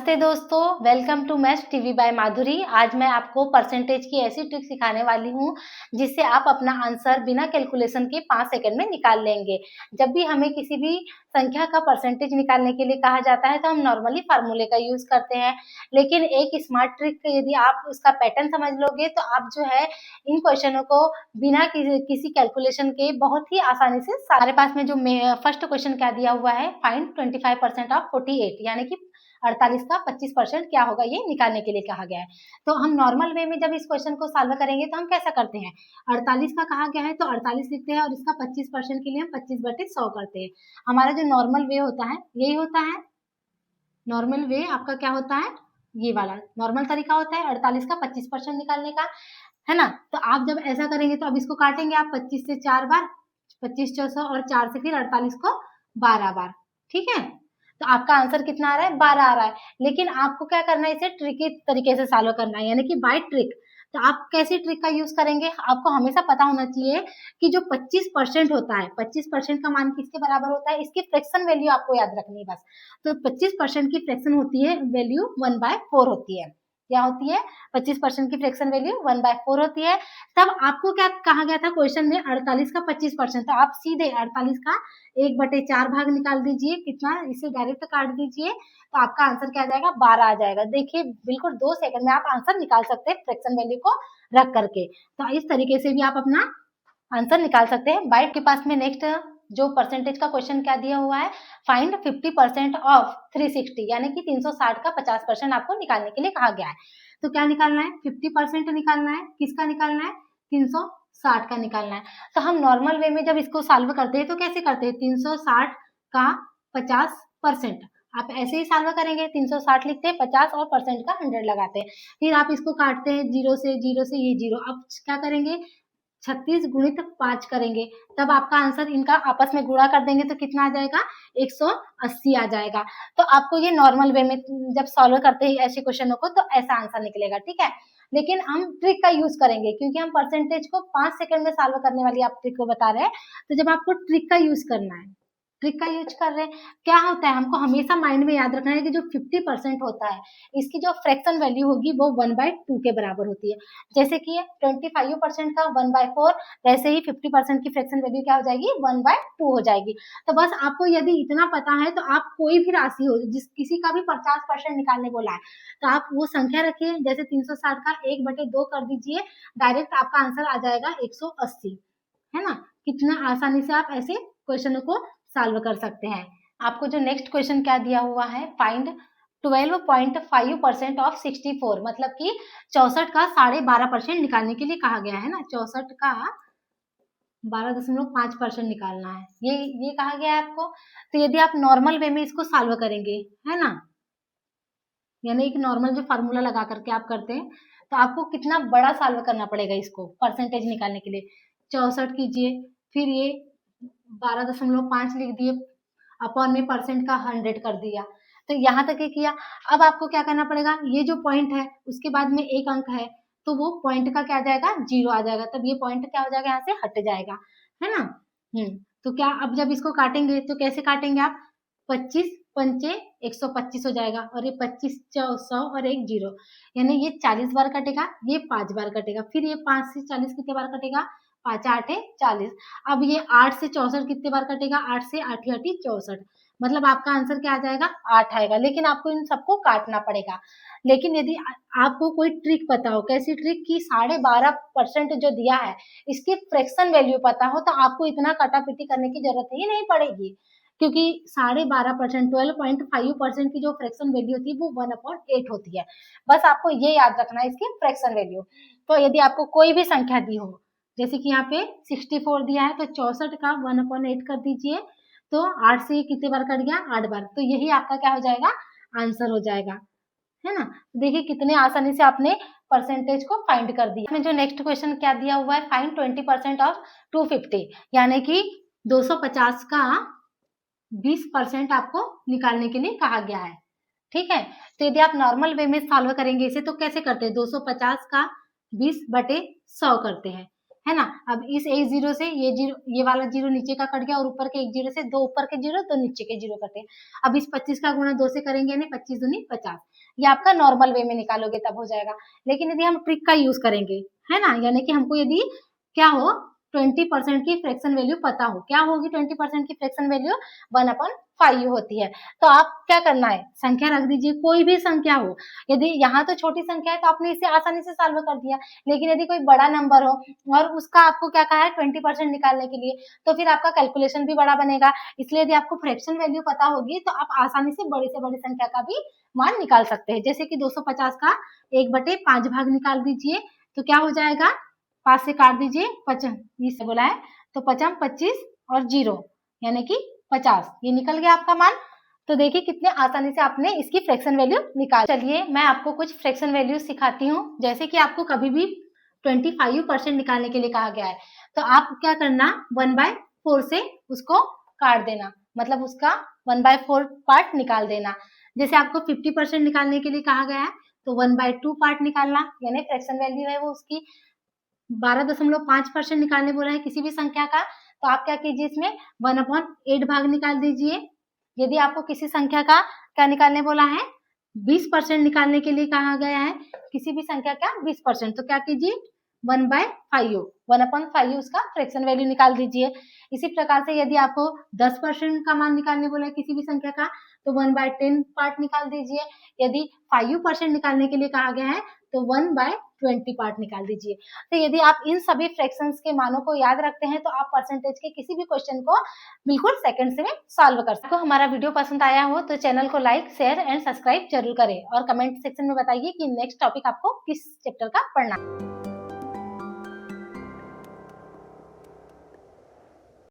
नमस्ते दोस्तों, welcome to maths TV by Madhuri. आज मैं आपको परसेंटेज की ऐसी ट्रिक सिखाने वाली हूँ जिससे आप अपना आंसर बिना कैलकुलेशन के 5 सेकंड में निकाल लेंगे। जब भी हमें किसी भी संख्या का परसेंटेज निकालने के लिए कहा जाता है तो हम नॉर्मली फार्मूले का यूज करते हैं, लेकिन एक स्मार्ट ट्रिक यदि आप उसका पैटर्न समझ लोगे तो आप जो है इन क्वेश्चनों को बिना किसी कैलकुलेशन के बहुत ही आसानी से हमारे पास में जो फर्स्ट क्वेश्चन क्या दिया हुआ है, फाइंड 25% ऑफ 48 यानी कि 48 का 25% क्या होगा, ये निकालने के लिए कहा गया है। तो हम नॉर्मल वे में जब इस क्वेश्चन को सॉल्व करेंगे तो हम कैसा करते हैं, 48 का कहा गया है तो 48 लिखते हैं और इसका 25% के लिए हम 25/100 करते हैं। हमारा जो नॉर्मल वे होता है यही होता है। नॉर्मल वे आपका क्या होता है, ये वाला नॉर्मल तरीका होता है 48 का 25% निकालने का, है ना। तो आप जब ऐसा करेंगे तो अब इसको काटेंगे आप 25 से 4 बार, 25 400 और 4 से फिर 48 को 12 बार, ठीक है। तो आपका आंसर कितना आ रहा है, 12 आ रहा है। लेकिन आपको क्या करना है, इसे ट्रिकी तरीके से सॉल्व करना है, यानी कि बाय ट्रिक। तो आप कैसी ट्रिक का यूज करेंगे, आपको हमेशा पता होना चाहिए कि जो 25% होता है, 25% का मान किसके बराबर होता है, इसकी फ्रैक्शन वैल्यू आपको याद रखनी है बस। तो 25% की फ्रैक्शन होती है वैल्यू 1/4 होती है। क्या होती है, 25% की फ्रैक्शन वैल्यू 1/4 होती है। तब आपको क्या कहा गया था क्वेश्चन में, 48 का 25%, तो आप सीधे 48 का 1/4 भाग निकाल दीजिए, कितना, इसे डायरेक्ट काट दीजिए तो आपका आंसर क्या आ जाएगा, 12 आ जाएगा। देखिए बिल्कुल 2 सेकंड में आप आंसर निकाल सकते हैं फ्रैक्शन वैल्यू को रख करके। तो इस तरीके से भी आप अपना आंसर निकाल सकते हैं। बाइट के पास में नेक्स्ट जो परसेंटेज का क्वेश्चन क्या दिया हुआ है, फाइंड 50% ऑफ 360 यानी कि 360 का 50% आपको निकालने के लिए कहा गया है। तो क्या निकालना है, 50% निकालना है, किसका निकालना है, 360 का निकालना है। तो हम नॉर्मल वे में जब इसको सॉल्व करते हैं तो कैसे करते हैं, 360 का 50%, आप ऐसे ही सॉल्व करेंगे, 360 लिखते हैं, 50 और परसेंट का 100 लगाते हैं, फिर आप इसको काटते हैं, जीरो से ये जीरो। अब क्या करेंगे, 36 गुणित 5 करेंगे, तब आपका आंसर इनका आपस में गुणा कर देंगे तो कितना आ जाएगा, 180 आ जाएगा। तो आपको ये नॉर्मल वे में जब सॉल्व करते हैं ऐसे क्वेश्चनों को तो ऐसा आंसर निकलेगा, ठीक है। लेकिन हम ट्रिक का यूज करेंगे क्योंकि हम परसेंटेज को 5 सेकंड में सॉल्व करने वाली आप ट्रिक को बता रहे हैं। तो जब आपको ट्रिक का यूज करना है, ट्रिक का यूज कर रहे हैं, क्या होता है, हमको हमेशा माइंड में याद रखना है कि जो 50% होता है इसकी जो फ्रैक्शन वैल्यू होगी वो 1/2 के बराबर होती है। जैसे कि 25% का 1/4, वैसे ही 50% की फ्रैक्शन वैल्यू क्या हो जाएगी, 1/2 हो जाएगी। तो बस आपको यदि इतना पता है तो आप कोई भी राशि हो, जिस किसी का भी 50% निकालने बोला है तो आप वो संख्या रखिए, जैसे 360 का 1/2 कर दीजिए, डायरेक्ट आपका आंसर आ जाएगा 180, है ना। कितना आसानी से आप ऐसे क्वेश्चनों को सॉल्व कर सकते हैं। आपको जो नेक्स्ट क्वेश्चन क्या दिया हुआ है, फाइंड 12.5% ऑफ 64, मतलब कि 64 का 12.5% निकालने के लिए कहा गया है ना। 64 का 12.5% निकालना है, ये कहा गया है आपको। तो यदि आप नॉर्मल वे में इसको सॉल्व करेंगे, है ना, यानी एक नॉर्मल जो फार्मूला लगा करके आप करते हैं, तो आपको कितना बड़ा सॉल्व करना पड़ेगा इसको परसेंटेज निकालने के लिए। 64 कीजिए, फिर ये 12.5 लिख दिए, अपॉन में परसेंट का 100 कर दिया, तो यहाँ तक ही किया। अब आपको क्या करना पड़ेगा, ये जो पॉइंट है उसके बाद में एक अंक है तो वो पॉइंट का क्या आ जाएगा, 0 आ जाएगा, तब ये पॉइंट क्या हो जाएगा, यहाँ से हट जाएगा, है ना। तो क्या, अब जब इसको काटेंगे तो कैसे काटेंगे आप, 25 पंचे 125 हो जाएगा, और ये 25 100 और एक 0, यानी ये 40 बार कटेगा, ये 5 बार कटेगा, फिर ये 5 से 40 कितने बार कटेगा, 5 8 40। अब ये 8 से 64 कितने बार कटेगा, 8 से 8 8 64, मतलब आपका आंसर क्या आ जाएगा, 8 आएगा। लेकिन आपको इन सबको काटना पड़ेगा। लेकिन यदि आपको कोई ट्रिक पता हो, कैसी ट्रिक की 12.5% जो दिया है इसकी फ्रैक्शन वैल्यू पता हो, तो आपको इतना कटापिटी करने की जरूरत ही नहीं पड़ेगी, क्योंकि 12.5%, 12.5% की जो फ्रैक्शन वैल्यू होती है वो 1/8 होती है। बस आपको ये याद रखना है इसकी फ्रैक्शन वैल्यू। तो यदि आपको कोई भी संख्या दी हो, जैसे कि यहाँ पे 64 दिया है, तो 64 का 1/8 कर दीजिए, तो 8 से कितने बार कट गया, 8 बार, तो यही आपका क्या हो जाएगा, आंसर हो जाएगा, है ना। देखिए कितने आसानी से आपने परसेंटेज को फाइंड कर दिया। इसमें जो नेक्स्ट क्वेश्चन क्या दिया हुआ है, फाइंड 20% ऑफ 250, यानी कि 250 का 20% आपको निकालने के लिए कहा गया है, ठीक है। तो यदि आप नॉर्मल वे में सॉल्व करेंगे इसे तो कैसे करते हैं, 250 का 20/100 करते हैं, है ना। अब इस एक जीरो से ये वाला जीरो नीचे का कट गया और ऊपर के एक जीरो से दो ऊपर के जीरो, दो नीचे के जीरो कटे। अब इस 25 का गुणा 2 से करेंगे यानी 25 दूनी 50। ये आपका नॉर्मल वे में निकालोगे तब हो जाएगा। लेकिन यदि हम ट्रिक का यूज करेंगे, है ना, यानी कि हमको यदि क्या हो 20% की फ्रैक्शन वैल्यू पता हो, क्या होगी 20% की फ्रैक्शन वैल्यू 1/5 होती है। तो आप क्या करना है, संख्या रख दीजिए, कोई भी संख्या हो। यदि यहाँ तो छोटी संख्या है तो आपने इसे आसानी से सॉल्व कर दिया, लेकिन यदि कोई बड़ा नंबर हो और उसका आपको क्या कहा है 20% निकालने के लिए, तो फिर आपका कैलकुलेशन भी बड़ा बनेगा। इसलिए यदि आपको फ्रैक्शन वैल्यू पता होगी तो आप आसानी से बड़ी संख्या का भी मान निकाल सकते हैं। जैसे कि 250 का 1/5 भाग निकाल दीजिए, तो क्या हो जाएगा, 5 से काट दीजिए, 20 बोला है तो 5 25 और 0 यानी कि 50, ये निकल गया आपका मान। तो देखिए कितने आसानी से आपने इसकी फ्रैक्शन वैल्यू निकाल। चलिए मैं आपको कुछ फ्रैक्शन वैल्यू सिखाती हूँ। जैसे कि आपको कभी भी 25% निकालने के लिए कहा गया है, तो आप क्या करना, 1/4 से उसको काट देना, मतलब उसका 1/4 पार्ट निकाल देना। जैसे आपको 50% निकालने के लिए कहा गया है, तो 1/2 पार्ट निकालना, यानी फ्रैक्शन वैल्यू है वो उसकी 12.5% निकालने बोला है किसी भी संख्या का, तो आप क्या कीजिए, इसमें 1/8 भाग निकाल दीजिए। यदि आपको किसी संख्या का क्या निकालने बोला है, 20% निकालने के लिए कहा गया है, किसी भी संख्या का 20%, तो क्या कीजिए 1/5 उसका फ्रैक्शन वैल्यू निकाल दीजिए। इसी प्रकार से यदि आपको 10% का मान निकालने बोला है किसी भी संख्या का, तो 1/10 पार्ट निकाल दीजिए। यदि 5% निकालने के लिए कहा गया है, तो 1/20 पार्ट निकाल दीजिए। तो यदि आप इन सभी फ्रैक्शंस के मानों को याद रखते हैं, तो आप परसेंटेज के किसी भी क्वेश्चन को बिल्कुल सेकंड्स में सॉल्व कर सकते हो। हमारा वीडियो पसंद आया हो तो चैनल को लाइक, शेयर एंड सब्सक्राइब जरूर करें और कमेंट सेक्शन में बताइए कि नेक्स्ट टॉपिक आपको किस चैप्टर का पढ़ना है।